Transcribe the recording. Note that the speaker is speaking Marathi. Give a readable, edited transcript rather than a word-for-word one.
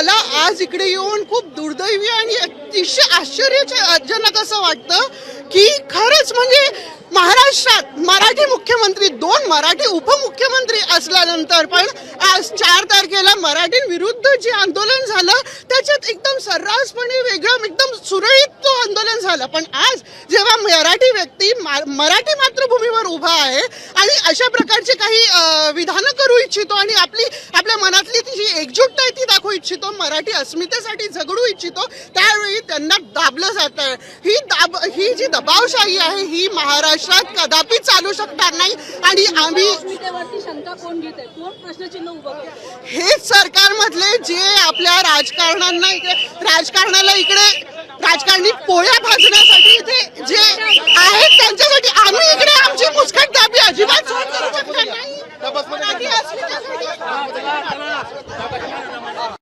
मला आज इकडे येऊन खूप दुर्दैवी आणि अतिशय आश्चर्यजनक असं वाटतं की खरंच म्हणजे महाराष्ट्रात मराठी मुख्यमंत्री, 2 मराठी उपमुख्यमंत्री असल्यानंतर पण आज 4 तारखेला मराठींविरुद्ध जे आंदोलन झालं त्याच्यात एकदम सर्रासपणे वेगळं एकदम सुरळीत तो आंदोलन झालं. पण आज जेव्हा मराठी व्यक्ती मराठी मातृभूमीवर उभा आहे आणि अशा प्रकारचे काही विधानं करू इच्छितो आणि आपल्या मनातली ती जी एकजुटता आहे ती दाखवू इच्छितो, मराठी अस्मितेसाठी झगडू इच्छितो, त्यावेळी त्यांना दाबलं जात आहे. ही जी दबावशाही आहे ही महाराष्ट्रात कदापि चालू शकणार नाही. आणि आम्ही शंका कोण घेते, कोण प्रश्नचिन्ह उभं करते? हेच सरकारमधले जे आपल्या राजकारणाला इकडे राजकारणी पोळ्या भाजण्यासाठी